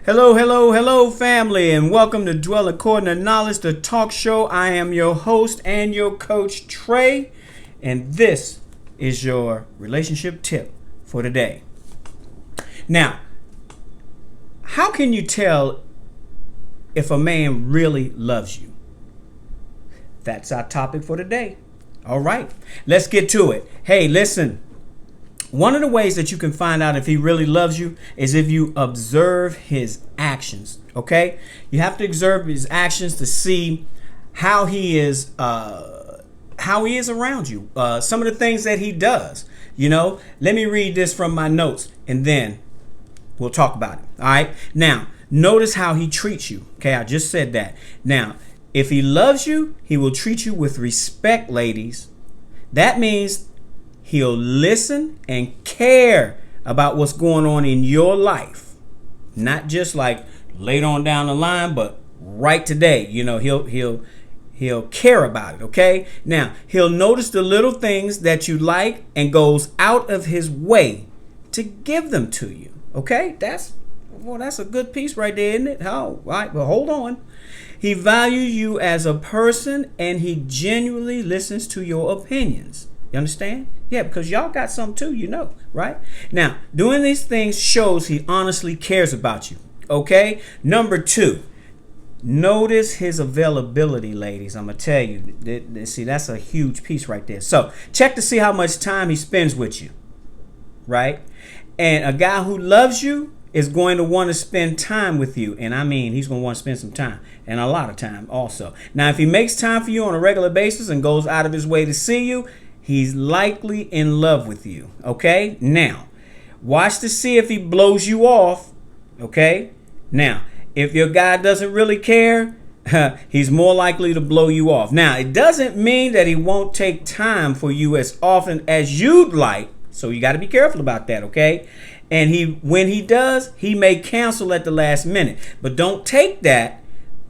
Hello, hello, hello, family, and welcome to Dwell According to Knowledge, the talk show. I am your host and your coach, Trey, and this is your relationship tip for today. Now, how can you tell if a man really loves you? That's our topic for today. All right, let's get to it. Hey, listen. One of the ways that you can find out if he really loves you is if you observe his actions, okay? You have to observe his actions to see how he is around you. Some of the things that he does, Let me read this from my notes and then we'll talk about it, all right? Now, notice how he treats you, okay? I just said that. Now, if he loves you, he will treat you with respect, ladies. That means he'll listen and care about what's going on in your life. Not just like later on down the line, but right today. He'll care about it, okay? Now, he'll notice the little things that you like and goes out of his way to give them to you, okay? That's a good piece right there, isn't it? All right, well, hold on. He values you as a person and he genuinely listens to your opinions. You understand? Yeah, because y'all got some too, right? Now, doing these things shows he honestly cares about you, okay? Number 2, notice his availability, ladies. I'm going to tell you. See, that's a huge piece right there. So, check to see how much time he spends with you, right? And a guy who loves you is going to want to spend time with you. And I mean, he's going to want to spend some time and a lot of time also. Now, if he makes time for you on a regular basis and goes out of his way to see you, he's likely in love with you, okay? Now, watch to see if he blows you off, okay? Now, if your guy doesn't really care, he's more likely to blow you off. Now, it doesn't mean that he won't take time for you as often as you'd like, so you got to be careful about that, okay? And when he does, he may cancel at the last minute. But don't take that,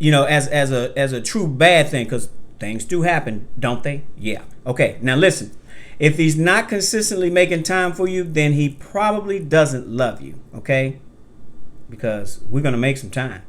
as a true bad thing, because things do happen, don't they? Yeah. Okay, now listen. If he's not consistently making time for you, then he probably doesn't love you, okay? Because we're going to make some time.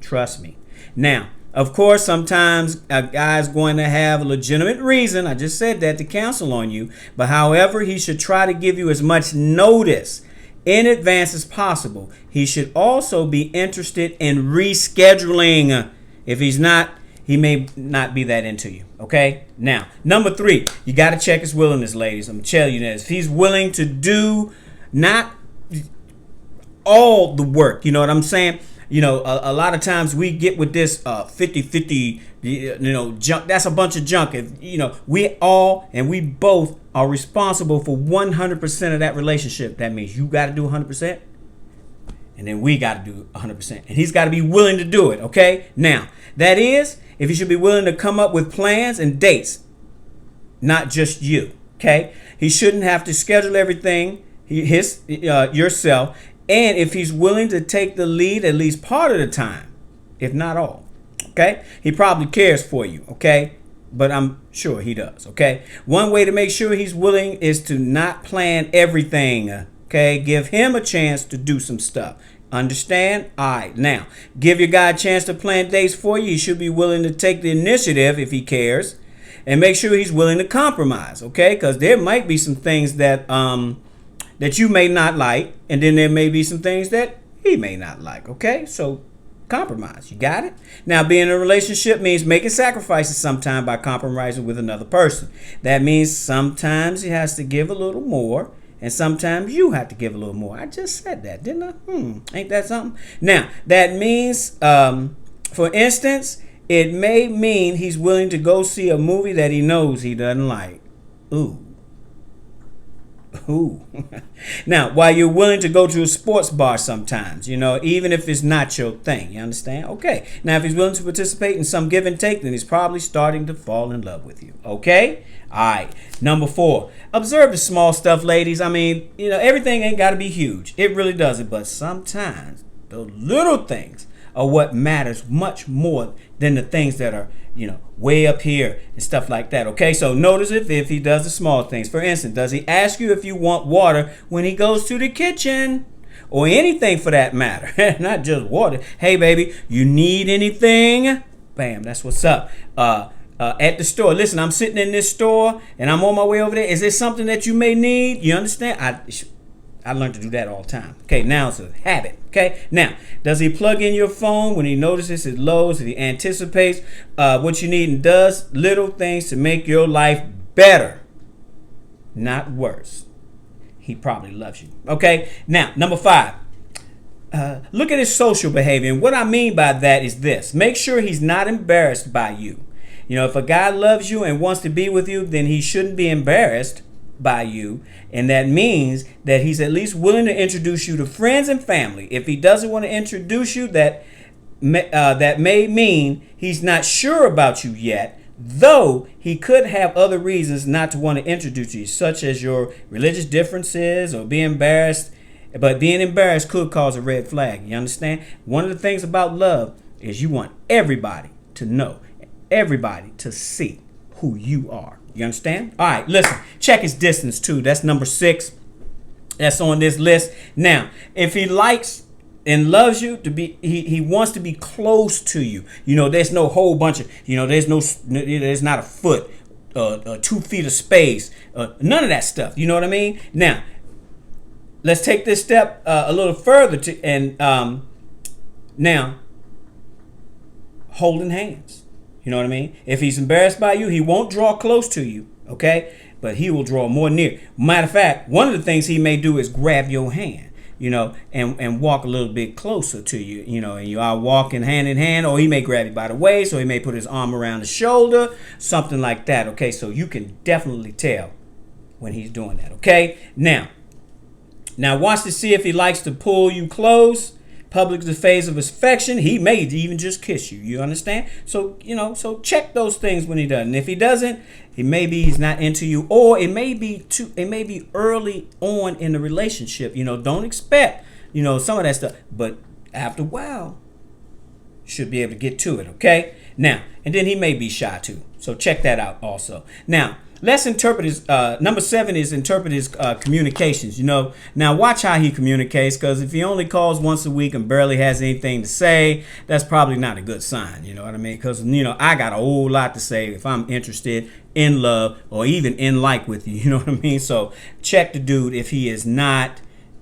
Trust me. Now, of course, sometimes a guy's going to have a legitimate reason, I just said that, to cancel on you. But however, he should try to give you as much notice in advance as possible. He should also be interested in rescheduling. If he's not, he may not be that into you, okay? Now, number 3, you got to check his willingness, ladies. I'm telling you this. If he's willing to do not all the work, you know what I'm saying? A lot of times we get with this 50-50, junk. That's a bunch of junk. If, we both are responsible for 100% of that relationship. That means you got to do 100%. And then we got to do 100%. And he's got to be willing to do it, okay? Now, that is, if he should be willing to come up with plans and dates, not just you, okay? He shouldn't have to schedule everything yourself. And if he's willing to take the lead at least part of the time, if not all, okay? He probably cares for you, okay? But I'm sure he does, okay? One way to make sure he's willing is to not plan everything, okay? Give him a chance to do some stuff. Understand? All right. Now, give your guy a chance to plan dates for you. He should be willing to take the initiative if he cares. And make sure he's willing to compromise, okay? Because there might be some things that that you may not like. And then there may be some things that he may not like, okay? So compromise. You got it? Now, being in a relationship means making sacrifices sometimes by compromising with another person. That means sometimes he has to give a little more. And sometimes you have to give a little more. I just said that, didn't I? Ain't that something? Now, that means, for instance, it may mean he's willing to go see a movie that he knows he doesn't like. Ooh. Now, while you're willing to go to a sports bar sometimes, even if it's not your thing, you understand? Okay. Now, if he's willing to participate in some give and take, then he's probably starting to fall in love with you. Okay? All right. Number 4, observe the small stuff, ladies. I mean, everything ain't got to be huge. It really doesn't. But sometimes the little things are what matters much more than the things that are, way up here and stuff like that. Okay, so notice if he does the small things. For instance, does he ask you if you want water when he goes to the kitchen? or anything for that matter, not just water. Hey, baby, you need anything? Bam, that's what's up. At the store. Listen, I'm sitting in this store and I'm on my way over there. Is there something that you may need? You understand? I learned to do that all the time. Okay, now it's a habit. Okay, now, does he plug in your phone when he notices it lows, if he anticipates what you need and does little things to make your life better, not worse? He probably loves you. Okay, now, number 5. Look at his social behavior. And what I mean by that is this. Make sure he's not embarrassed by you. You know, if a guy loves you and wants to be with you, then he shouldn't be embarrassed by you. And that means that he's at least willing to introduce you to friends and family. If he doesn't want to introduce you, that may mean he's not sure about you yet, though he could have other reasons not to want to introduce you, such as your religious differences or being embarrassed. But being embarrassed could cause a red flag. You understand? One of the things about love is you want everybody to know, everybody to see who you are. You understand? All right, listen, check his distance too. That's number 6. That's on this list. Now, if he likes and loves you to be, he wants to be close to you. You know, there's no whole bunch of, you know, there's not a foot, 2 feet of space, none of that stuff. You know what I mean? Now, let's take this step a little further now, holding hands. You know what I mean? If he's embarrassed by you, he won't draw close to you, okay? But he will draw more near. Matter of fact, one of the things he may do is grab your hand, you know, and walk a little bit closer to you, you know, and you are walking hand in hand, or he may grab you by the waist, or he may put his arm around the shoulder, something like that, okay? So you can definitely tell when he's doing that, okay? Now watch to see if he likes to pull you close. Public displays of affection. He may even just kiss you. You understand? So, you know, so check those things when he does. And if he doesn't, he's not into you, or it may be early on in the relationship. You know, don't expect, you know, some of that stuff. But after a while, you should be able to get to it, okay? Now, and then he may be shy too. So check that out also. Now, let's interpret his, number 7 is interpret his communications. You know, now watch how he communicates, because if he only calls once a week and barely has anything to say, that's probably not a good sign. You know what I mean? Because, you know, I got a whole lot to say if I'm interested in love or even in like with you. You know what I mean? So check the dude if he is not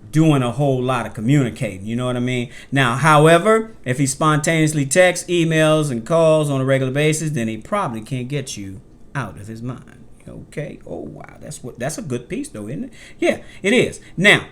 doing a whole lot of communicating. You know what I mean? Now, however, if he spontaneously texts, emails, and calls on a regular basis, then he probably can't get you out of his mind. Okay. Oh wow, that's a good piece though, isn't it? Yeah, it is. Now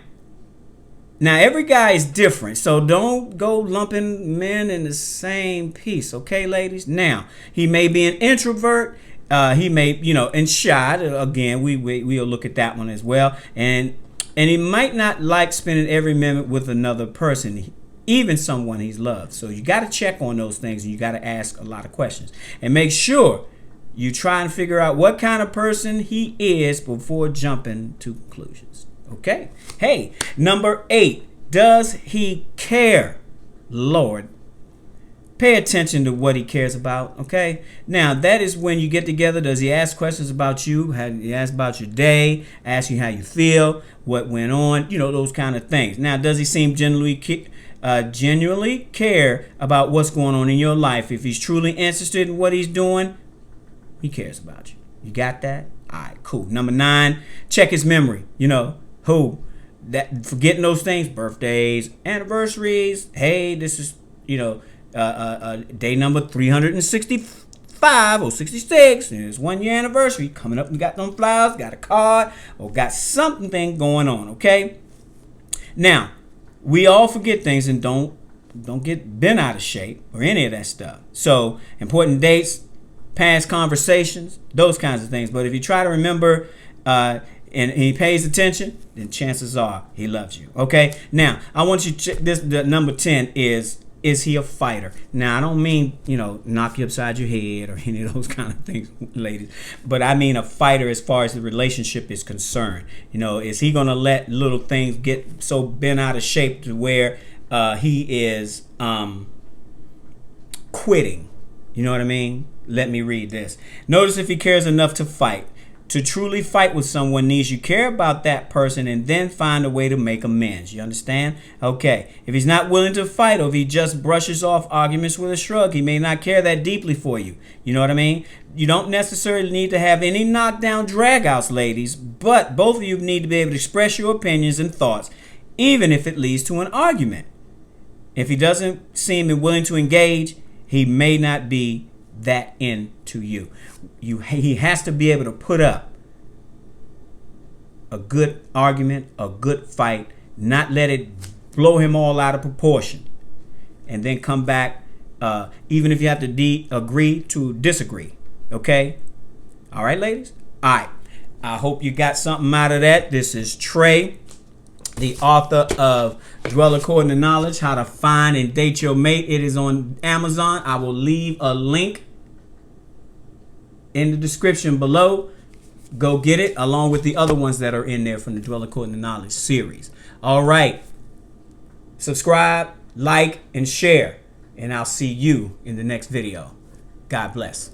every guy is different, so don't go lumping men in the same piece. Okay, ladies. Now he may be an introvert. He may, you know, and shy. Again, we'll look at that one as well. And he might not like spending every minute with another person, even someone he's loved. So you got to check on those things, and you got to ask a lot of questions and make sure you try and figure out what kind of person he is before jumping to conclusions. Okay? Hey, number 8. Does he care? Lord, pay attention to what he cares about. Okay? Now, that is when you get together. Does he ask questions about you? He ask about your day? Ask you how you feel? What went on? You know, those kind of things. Now, does he seem genuinely care about what's going on in your life? If he's truly interested in what he's doing, he cares about you. You got that? All right, cool. Number 9, check his memory. You know, forgetting those things, birthdays, anniversaries. Hey, this is, you know, day number 365 or 66. And it's 1 year anniversary. Coming up, you got them flowers, got a card, or got something going on, okay? Now, we all forget things and don't get bent out of shape or any of that stuff. So, important dates, past conversations, those kinds of things. But if you try to remember and he pays attention, then chances are he loves you. Okay? Now, I want you to check this. The number 10 is he a fighter? Now, I don't mean, you know, knock you upside your head or any of those kind of things, ladies. But I mean a fighter as far as the relationship is concerned. You know, is he going to let little things get so bent out of shape to where he is quitting? You know what I mean? Let me read this. Notice if he cares enough to fight. To truly fight with someone needs you care about that person and then find a way to make amends. You understand? Okay. If he's not willing to fight, or if he just brushes off arguments with a shrug, he may not care that deeply for you. You know what I mean? You don't necessarily need to have any knockdown dragouts, ladies, but both of you need to be able to express your opinions and thoughts, even if it leads to an argument. If he doesn't seem willing to engage, he may not be that into you. He has to be able to put up a good argument, a good fight, not let it blow him all out of proportion, and then come back, even if you have to agree to disagree. Okay? All right, ladies? All right. I hope you got something out of that. This is Trey, the author of Dwell According to Knowledge, How to Find and Date Your Mate. It is on Amazon. I will leave a link in the description below. Go get it, along with the other ones that are in there from the Dwell According to Knowledge series. All right. Subscribe, like, and share. And I'll see you in the next video. God bless.